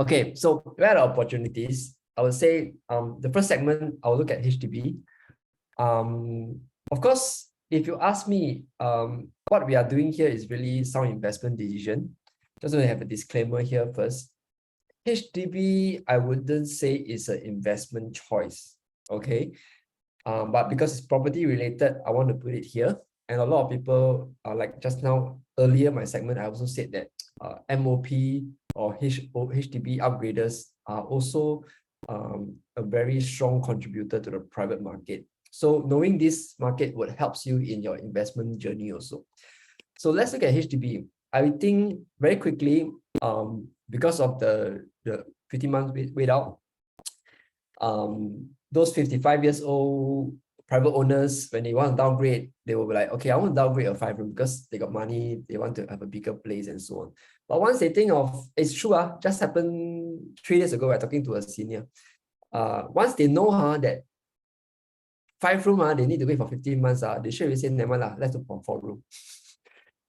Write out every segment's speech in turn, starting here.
Okay, so where are opportunities? I would say the first segment, I'll look at HDB. Of course, if you ask me, what we are doing here is really sound investment decision. Just want to have a disclaimer here first. HDB, I wouldn't say is an investment choice, okay? But because it's property related, I want to put it here. And a lot of people, like just now, earlier my segment, I also said that MOP or HDB upgraders are also a very strong contributor to the private market. So knowing this market would helps you in your investment journey also. So let's look at HDB. I think very quickly, because of the 15 months wait out, those 55 years old private owners, when they want to downgrade, they will be like, okay, I want to downgrade a 5-room because they got money, they want to have a bigger place and so on. But once they think of, it's true, just happened 3 days ago, we're talking to a senior. Once they know that 5-room, they need to wait for 15 months, they should really say, never mind, let's look for 4-room.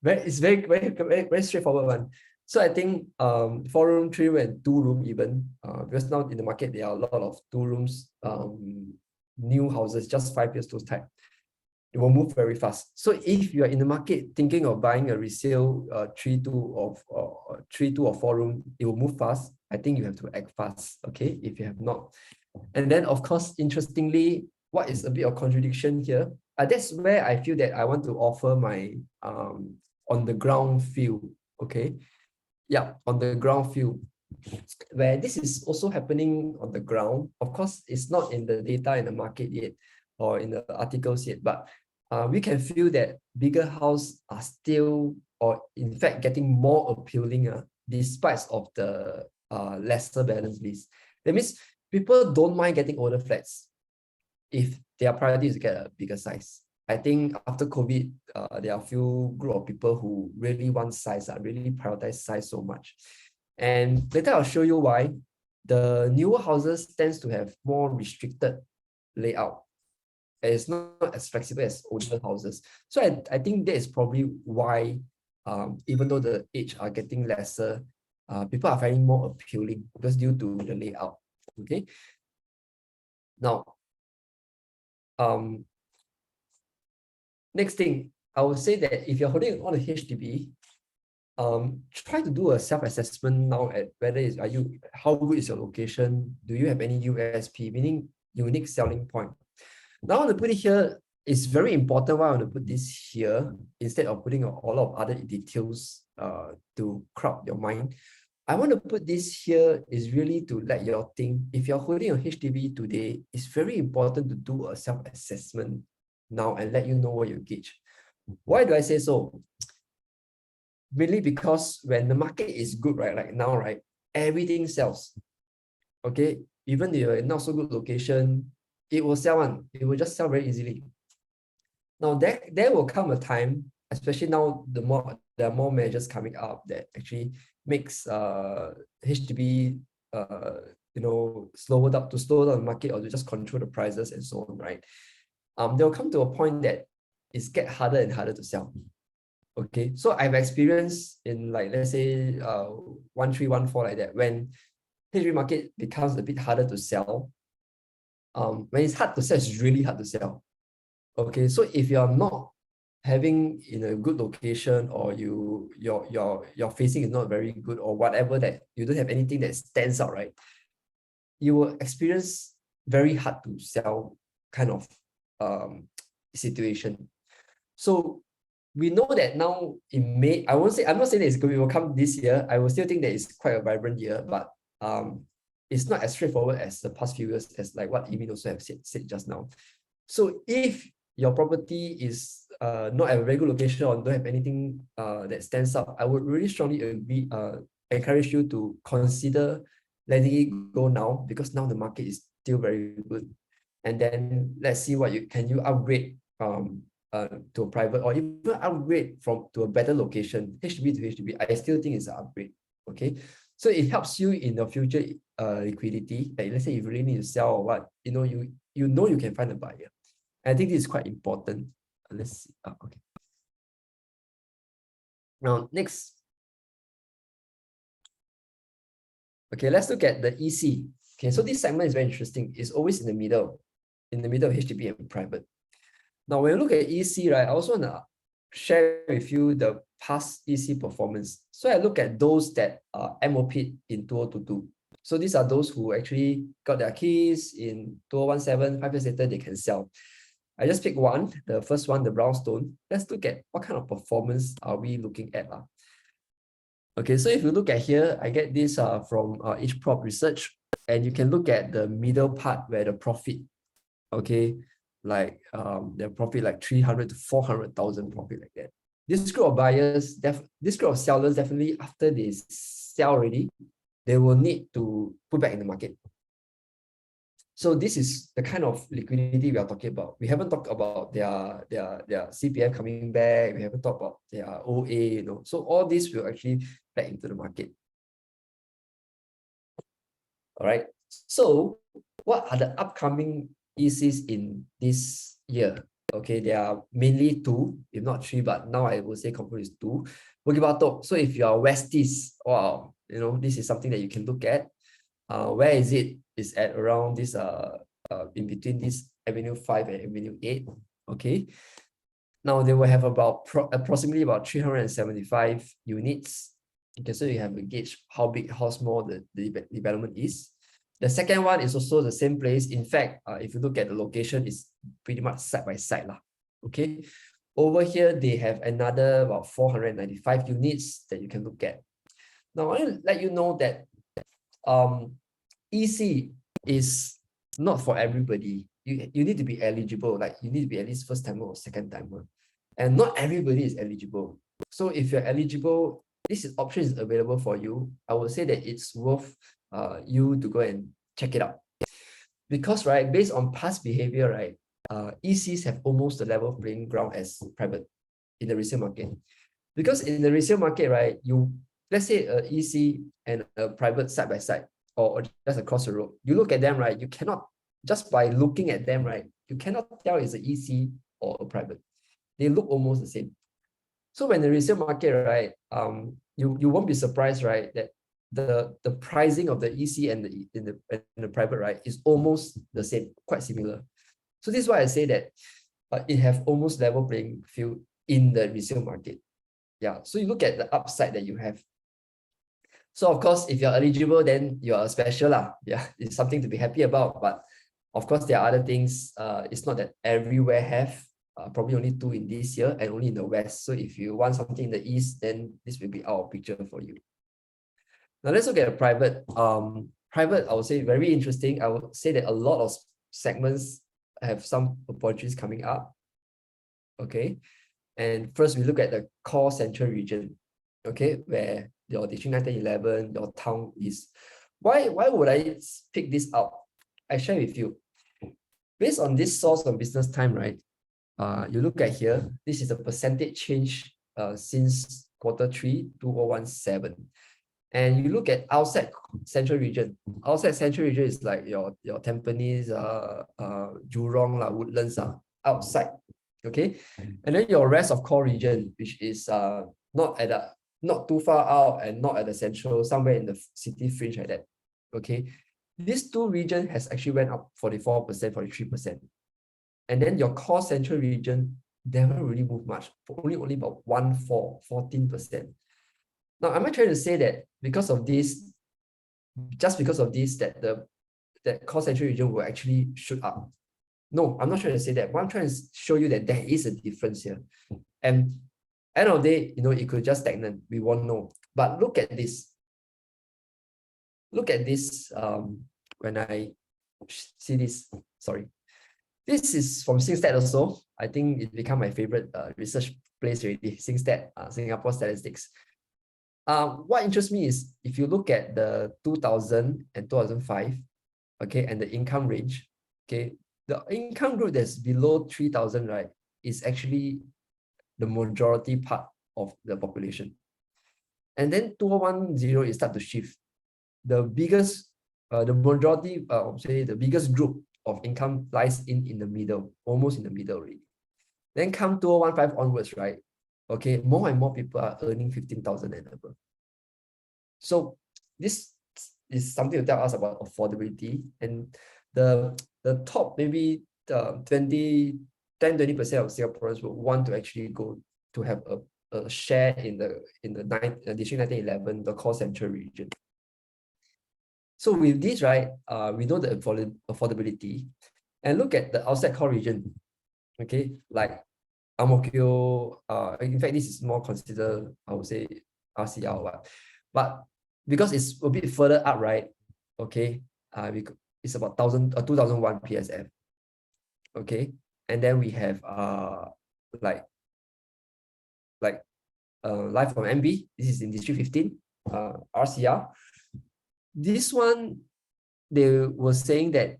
It's very straightforward one. So I think 4-room, 3-room, and 2-room even, because now in the market there are a lot of 2 rooms, new houses, just 5 years those type. It will move very fast. So if you are in the market thinking of buying a resale 3-2 or 4-room, it will move fast. I think you have to act fast, okay? If you have not. And then of course, interestingly, what is a bit of contradiction here? That's where I feel that I want to offer my on the ground feel, okay? Yeah, on the ground feel, where this is also happening on the ground. Of course, it's not in the data in the market yet or in the articles yet, but we can feel that bigger houses are still, or in fact, getting more appealing despite of the lesser balance list. That means people don't mind getting older flats if their priority is to get a bigger size. I think after COVID, there are a few group of people who really want size, really prioritize size so much. And later I'll show you why. The newer houses tends to have more restricted layout. It's not as flexible as older houses. So I think that is probably why, even though the age are getting lesser, people are finding more appealing because due to the layout. Okay. Now, next thing, I would say that if you're holding on the HDB, try to do a self-assessment now at whether how good is your location? Do you have any USP, meaning unique selling point? Now I want to put it here. It's very important why I want to put this here instead of putting a lot of other details to crowd your mind. I want to put this here is really to let you all think, if you're holding a HDB today, it's very important to do a self-assessment now and let you know what you gauge. Why do I say so? Really because when the market is good, right, like now, right, everything sells. Okay, even if you're in not so good location, it will sell on. It will just sell very easily. Now there will come a time, especially now, there are more measures coming up that actually makes HDB slow down the market or to just control the prices and so on, right? They'll come to a point that it's get harder and harder to sell. Okay, so I've experienced in, like, let's say 1314 like that, when HDB market becomes a bit harder to sell. When it's hard to sell, it's really hard to sell. Okay, so if you're not having in a good location, or your facing is not very good, or whatever, that you don't have anything that stands out, right, you will experience very hard to sell kind of situation. So we know that now in May, I'm not saying that it will come this year. I will still think that it's quite a vibrant year, but it's not as straightforward as the past few years, as like what Emin also have said just now. So if your property is not at a very good location or don't have anything that stands out, I would really strongly encourage you to consider letting it go now, because now the market is still very good. And then let's see what you upgrade to a private, or even upgrade to a better location, HDB to HDB. I still think it's an upgrade. Okay, so it helps you in the future liquidity. Like, let's say you really need to sell or what, you can find a buyer. I think this is quite important. Let's see. Okay. Now next, Okay, let's look at the EC. Okay, so this segment is very interesting. It's always in the middle of HDB and private. Now, when you look at EC, right, I also want to share with you the past EC performance. So I look at those that are MOP in 2022. So these are those who actually got their keys in 2017, 5 years later, they can sell. I just pick one, the first one, the brownstone. Let's look at what kind of performance are we looking at. Okay, so if you look at here, I get this from each prop research, and you can look at the middle part where the profit, okay, like their profit like 300 to 400,000 profit like that. This group of buyers, this group of sellers, definitely after they sell already, they will need to put back in the market. So this is the kind of liquidity we are talking about. We haven't talked about their CPF coming back. We haven't talked about their OA, So all this will actually back into the market. All right. So what are the upcoming ECs in this year? Okay, there are mainly two, if not three, but now I will say confirm is two. Bukit Batok. So if you are Westies, wow, this is something that you can look at. Where is it? It's at around this in between this Avenue 5 and Avenue 8. Okay. Now they will have about approximately about 375 units. Okay, so you have a gauge how big, how small the development is. The second one is also the same place. In fact, if you look at the location, it's pretty much side by side. Okay. Over here, they have another about 495 units that you can look at. Now, I want to let you know that EC is not for everybody. You need to be eligible, like you need to be at least first timer or second timer. And not everybody is eligible. So if you're eligible, this option is available for you. I would say that it's worth you to go and check it out. Because, right, based on past behavior, right, ECs have almost the level playing ground as private in the resale market. Because in the resale market, right, let's say a EC and a private side by side, or just across the road, you look at them, right, you cannot, just by looking at them, right, you cannot tell it's an EC or a private. They look almost the same. So when the resale market, right, you won't be surprised, right, that the pricing of the EC and the private, right, is almost the same, quite similar. So this is why I say that it have almost level playing field in the resale market. Yeah, so you look at the upside that you have. So of course, if you're eligible, then you're special lah. Yeah, it's something to be happy about. But of course, there are other things. It's not that everywhere have. Probably only two in this year and only in the West. So if you want something in the East, then this will be our picture for you. Now let's look at a private. Private, I would say very interesting. I would say that a lot of segments have some opportunities coming up. Okay. And first we look at the core central region. Okay, where your district 9, 10, 11, your town is. Why would I pick this out? I share with you. Based on this source of business time, right? You look at here, this is a percentage change since Q3 2017. And you look at outside central region. Outside central region is like your Tampines, Jurong, Woodlands, outside. Okay. And then your rest of core region, which is not too far out and not at the central, somewhere in the city fringe like that. Okay. These two regions has actually went up 44%, 43%. And then your core central region never really moved much, only about 14%. Now, am I trying to say that because of this, that core central region will actually shoot up? No, I'm not trying to say that. But I'm trying to show you that there is a difference here. And end of the day, it could just stagnant. We won't know. But look at this. Look at this. When I see this, sorry. This is from SingStat also. I think it became my favorite research place already, SingStat, Singapore Statistics. What interests me is if you look at the 2000 and 2005, okay, and the income range, okay, the income group that's below 3,000, right, is actually the majority part of the population. And then 2010, it starts to shift. The biggest, the majority, say the biggest group of income lies in the middle, almost in the middle already. Then come 2015 onwards, right? Okay, more and more people are earning 15,000 and above. So this is something to tell us about affordability. And the top maybe 10-20% of Singaporeans would want to actually go to have a share in the District 1911, the core central region. So with this, right, we know the affordability, and look at the outside core region, okay, like Ang Mo Kio. In fact, this is more considered, I would say, RCR or what, but because it's a bit further up, right? Okay, it's about 2001 PSF. Okay, and then we have like Life from MB. This is in District 15, RCR. This one, they were saying that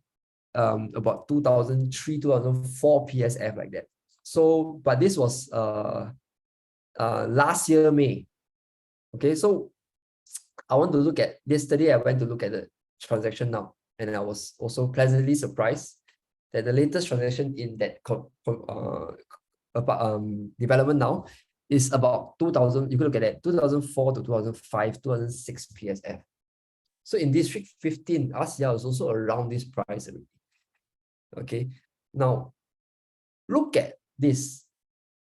about 2003, 2004 PSF, like that. So, but this was last year, May. Okay, so I want to look at, yesterday I went to look at the transaction now, and I was also pleasantly surprised that the latest transaction in that development now is about 2000, you can look at that, 2004 to 2005, 2006 PSF. So in District 15, RCR is also around this price already. Okay, now look at this,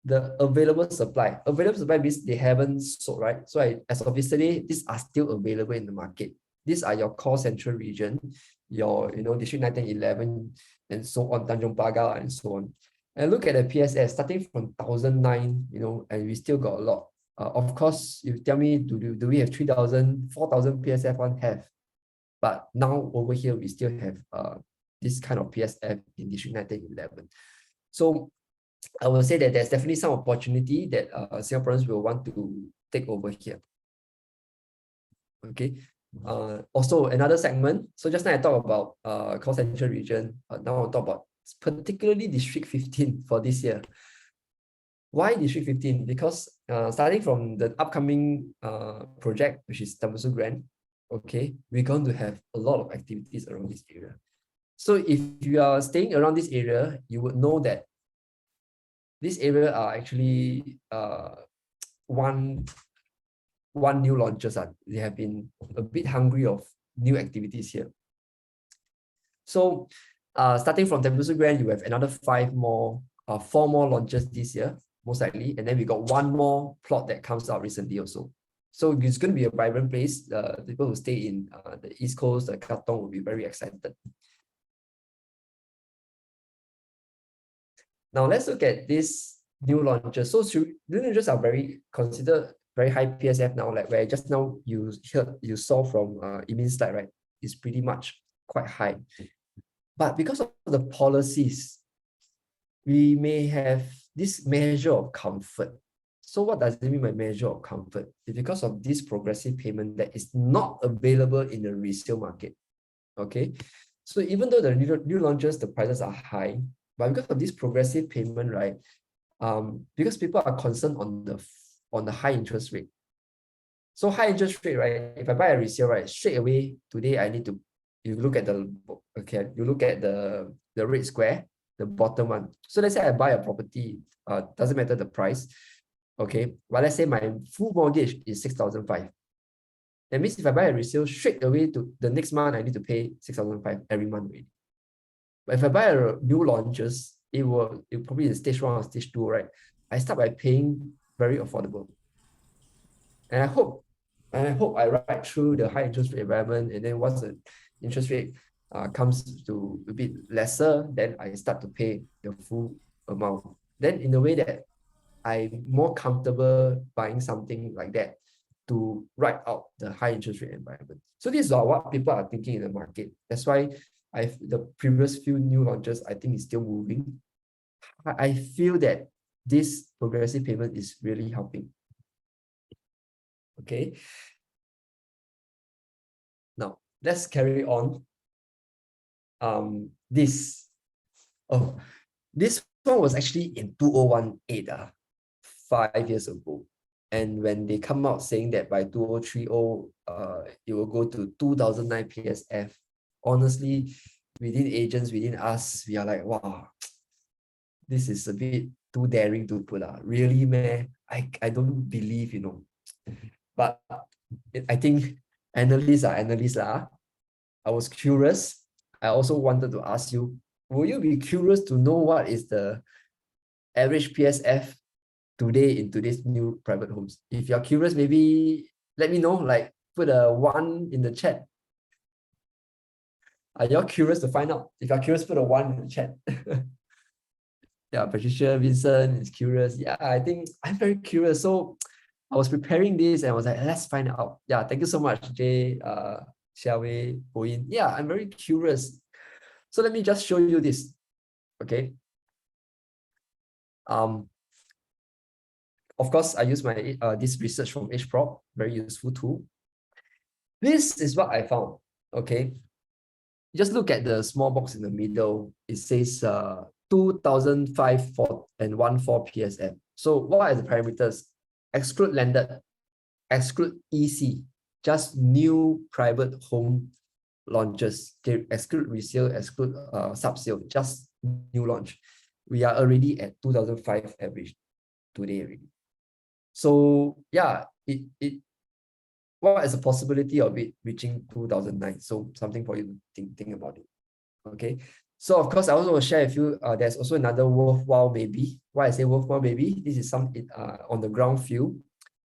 the available supply. Available supply means they haven't sold, right? So as of yesterday, these are still available in the market. These are your core central region, your District 1911, and so on, Tanjong Pagar, and so on. And look at the PSS starting from 2009, and we still got a lot. Of course, you tell me, do we have 3,000, 4,000 PSF one? Have. But now over here, we still have this kind of PSF in District 1911. So I will say that there's definitely some opportunity that Singaporeans will want to take over here. Okay. Also another segment. So just now I talked about core central region. Now I'll talk about particularly District 15 for this year. Why District 15? Because starting from the upcoming project, which is Tembusu Grand, okay, we're going to have a lot of activities around this area. So if you are staying around this area, you would know that this area are actually one new launches. They have been a bit hungry of new activities here. So starting from Tembusu Grand, you have another 4 more launches this year, most likely. And then we got one more plot that comes out recently also. So it's going to be a vibrant place. People who stay in the East Coast, the Katong, will be very excited. Now let's look at these new launches. So new launches are considered very high PSF now, like where just now you saw from Emin's slide, right? It's pretty much quite high. But because of the policies, we may have this measure of comfort. So what does it mean by measure of comfort? It's because of this progressive payment that is not available in the resale market. Okay, so even though the new launches, the prices are high, but because of this progressive payment, right? Because people are concerned on the high interest rate. So high interest rate, right? If I buy a resale, right, straight away today I need to, you look at the rate square, the bottom one. So let's say I buy a property, doesn't matter the price, okay. But let's say my full mortgage is 6,500. That means if I buy a resale, straight away to the next month I need to pay 6,500 every month already. But if I buy a new launches, it will probably in stage 1 or stage 2, right? I start by paying very affordable. And I hope I ride through the high interest rate environment, and then once the interest rate comes to a bit lesser, then I start to pay the full amount. Then in a way that I'm more comfortable buying something like that to ride out the high interest rate environment. So these are what people are thinking in the market. That's why the previous few new launches, I think, is still moving. I feel that this progressive payment is really helping. Okay. Now let's carry on. This one was actually in 2018, 5 years ago. And when they come out saying that by 2030, it will go to 2009 PSF, honestly, within agents, within us, we are like, wow, this is a bit too daring to put out. Really, man? I don't believe, But I think analysts are analysts. I was curious. I also wanted to ask you, will you be curious to know what is the average PSF today in today's new private homes? If you're curious, maybe let me know, like put a 1 in the chat. Are you curious to find out? If you're curious, put a 1 in the chat. Yeah, Patricia, Vincent is curious. Yeah, I think I'm very curious. So I was preparing this and I was like, let's find out. Yeah, thank you so much, Jay, Xiaowei, Boyin. Yeah, I'm very curious. So let me just show you this. Okay. Of course, I use my this research from HProp, very useful tool. This is what I found. Okay. Just look at the small box in the middle. It says 2005 and 14 PSF. So what are the parameters? Exclude landed, exclude EC, just new private home launches. Okay, exclude resale, exclude sub-sale, just new launch. We are already at 2005 average today already. So yeah, what is the possibility of it reaching 2009? So something for you to think about it. Okay. So of course, I also want to share with you, there's also another worthwhile maybe. Why I say worthwhile maybe? This is some on the ground field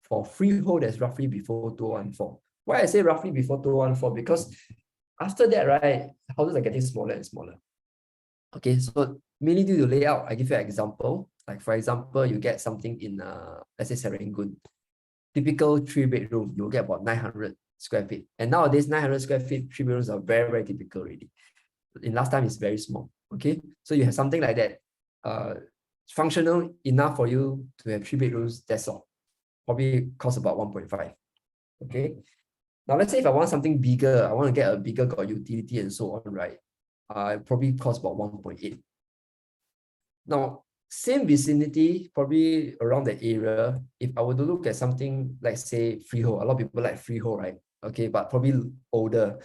for freehold that's roughly before 2014. Why I say roughly before 2014? Because after that, right, houses are getting smaller and smaller. Okay, so mainly due to layout, I give you an example. Like for example, you get something in let's say Serangoon. Typical 3-bedroom, you'll get about 900 square feet. And nowadays, 900 square feet, 3 bedrooms are very, very typical already. In last time, it's very small. Okay, so you have something like that, functional enough for you to have 3 bedrooms. That's all. Probably cost about 1.5. Okay. Now let's say if I want something bigger, I want to get a bigger, got utility and so on, right? Probably cost about 1.8. Now, same vicinity, probably around the area. If I were to look at something like say freehold, a lot of people like freehold, right? Okay, but probably older.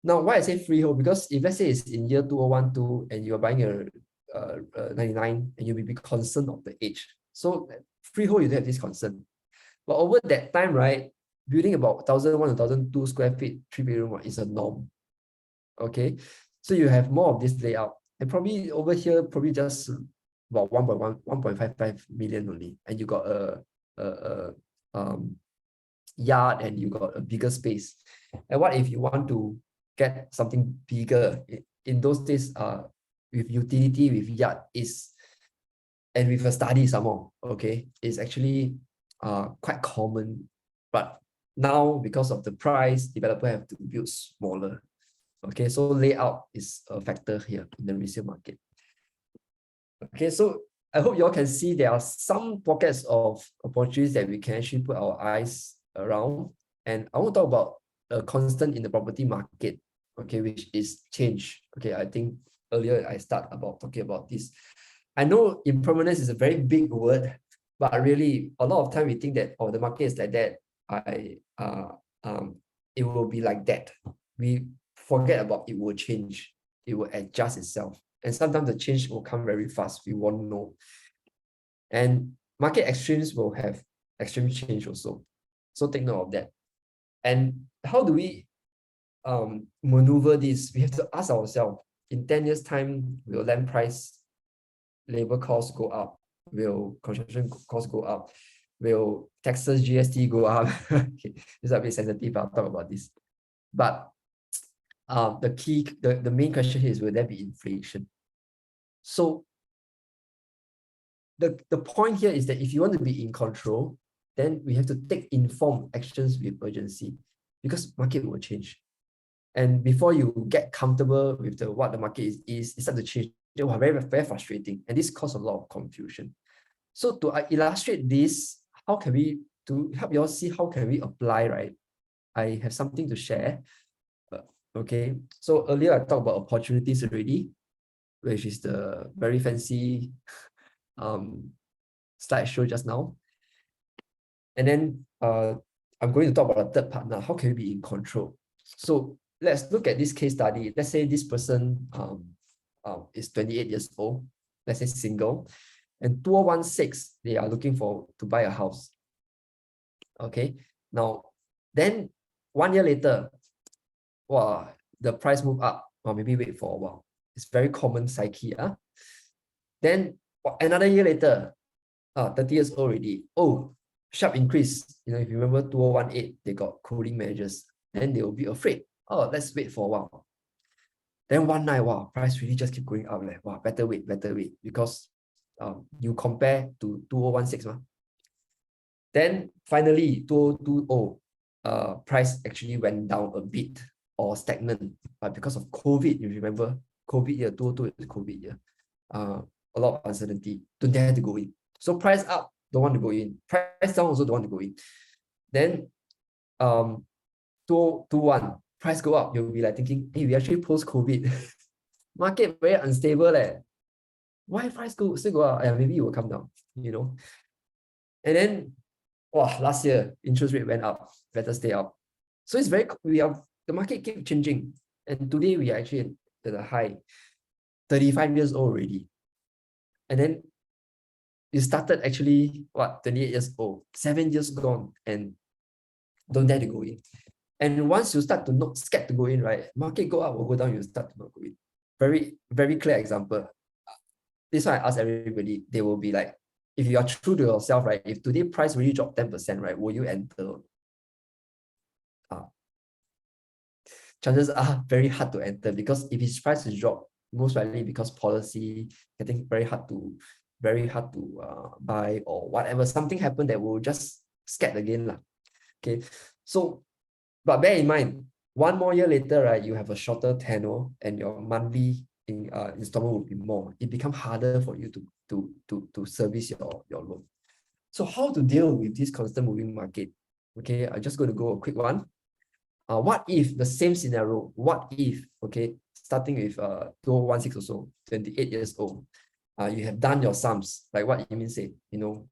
Now, why I say freehold? Because if let's say it's in year 2012 and you're buying a 99 and you will be concerned of the age. So freehold, you have this concern. But over that time, right, building about 1,001 to 1,002 square feet, 3-bedroom is a norm. Okay, so you have more of this layout. And probably over here, probably just about 1.55 million only. And you got a yard and you got a bigger space. And what if you want to get something bigger? In those days, with utility, with yard and with a study some more, okay, it's actually quite common. But now, because of the price, developer have to build smaller. Okay, so layout is a factor here in the resale market. Okay, so I hope you all can see there are some pockets of opportunities that we can actually put our eyes around. And I want to talk about a constant in the property market, okay, which is change. Okay, I think earlier I start about talking about this. I know impermanence is a very big word, but really a lot of time we think that, oh, the market is like that. It will be like that. We forget about it will change. It will adjust itself. And sometimes the change will come very fast. We won't know. And market extremes will have extreme change also. So take note of that. And how do we maneuver this? We have to ask ourselves, in 10 years' time, will land price, labor costs go up? Will construction costs go up? Will taxes, GST go up? Okay, this is a bit sensitive. I'll talk about this. But the main question here is, will there be inflation? So the point here is that if you want to be in control, then we have to take informed actions with urgency, because market will change. And before you get comfortable with what the market is, it starts to change. They were very, very frustrating. And this causes a lot of confusion. So to illustrate this, how can we, to help you all see how can we apply, right? I have something to share. Okay, so earlier I talked about opportunities already, which is the very fancy slideshow just now. And then I'm going to talk about a third part now. How can we be in control? So let's look at this case study. Let's say this person is 28 years old, let's say single, and 2016, they are looking to buy a house. Okay, now, then 1 year later, wow, the price move up, or maybe wait for a while. It's very common psyche. Then another year later, 30 years old already. Oh, sharp increase. If you remember 2018, they got cooling measures. Then they will be afraid. Oh, let's wait for a while. Then one night, wow, price really just keep going up. Wow, better wait. Because you compare to 2016. Then finally, 2020, price actually went down a bit or stagnant. But because of COVID, you remember, COVID year, 2022 is COVID year. A lot of uncertainty. Don't dare to go in. So price up, don't want to go in. Price down, also don't want to go in. Then 2021, price go up, you'll be like thinking, hey, we actually post-COVID. Market very unstable. Why price still go up? Yeah, maybe it will come down, And then, last year, interest rate went up. Better stay up. So it's the market keep changing. And today we are actually at the high, 35 years old already. And then you started actually, 28 years old, 7 years gone, and don't dare to go in. And once you start to not scared to go in, right? Market go up or go down, you start to not go in. Very, very clear example. This one I ask everybody, they will be like, if you are true to yourself, right? If today price really dropped 10%, right? Will you enter? Chances are very hard to enter, because if its price is dropped, most likely because policy getting very hard to buy, or whatever, something happened that will just scared again. Okay, so, but bear in mind, one more year later, right, you have a shorter tenure and your monthly installment will be more. It becomes harder for you to service your loan. So how to deal with this constant moving market? Okay, I'm just going to go a quick one. What if the same scenario? What if, okay, starting with 2016 or so, 28 years old, you have done your sums, like what Emin said, you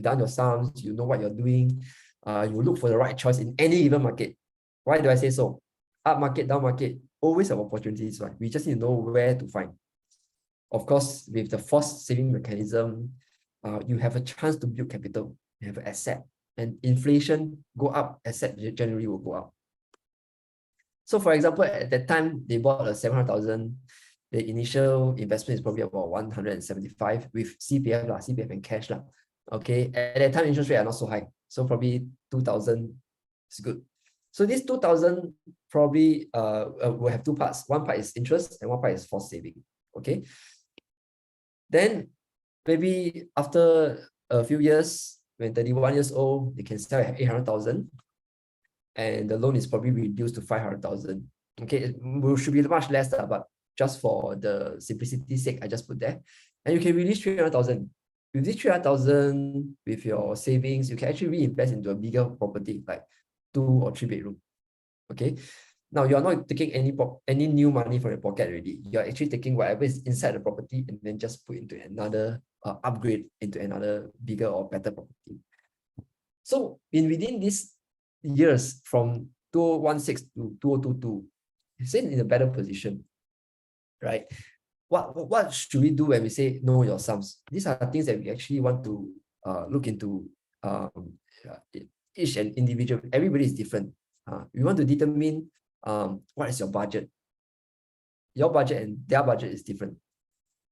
done your sums, you know what you're doing, you look for the right choice in any given market. Why do I say so? Up market, down market, always have opportunities, right? We just need to know where to find. Of course, with the forced saving mechanism, you have a chance to build capital, you have an asset, and inflation go up, asset generally will go up. So for example, at that time, they bought a 700,000. The initial investment is probably about 175 with CPF and cash. Okay, at that time, interest rate are not so high. So probably 2,000 is good. So this 2,000 probably will have two parts. One part is interest and one part is forced saving. Okay. Then maybe after a few years, when 31 years old, they can sell at 800,000. And the loan is probably reduced to 500,000. Okay, it should be much less, but just for the simplicity's sake, I just put there. And you can release 300,000. With this 300,000, with your savings, you can actually reinvest into a bigger property, like 2 or 3 bedroom. Okay. Now you're not taking any new money from your pocket already. You're actually taking whatever is inside the property and then just put into another upgrade into another bigger or better property. So within these years from 2016 to 2022, it's in a better position, right? What should we do when we say know your sums? These are things that we actually want to look into. Each and individual, everybody is different. We want to determine what is your budget. Your budget and their budget is different.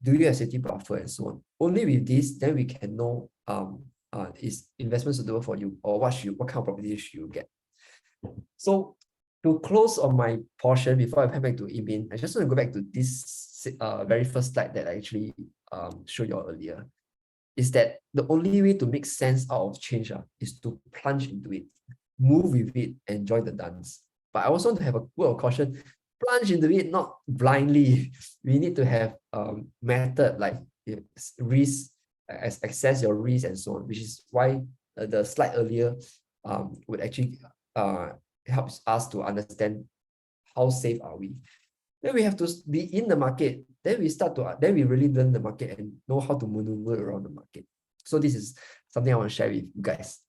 Do you have safety buffer and so on? Only with this, then we can know is investment suitable for you, or what kind of property should you get. So to close on my portion before I head back to Emin, I just want to go back to this very first slide that I actually showed you earlier. Is that the only way to make sense out of change is to plunge into it, move with it, enjoy the dance. But I also want to have a word of caution: plunge into it, not blindly. We need to have method, like risk, assess your risk and so on, which is why the slide earlier would actually helps us to understand how safe are we. Then we have to be in the market. Then we really learn the market and know how to maneuver around the market. So this is something I want to share with you guys.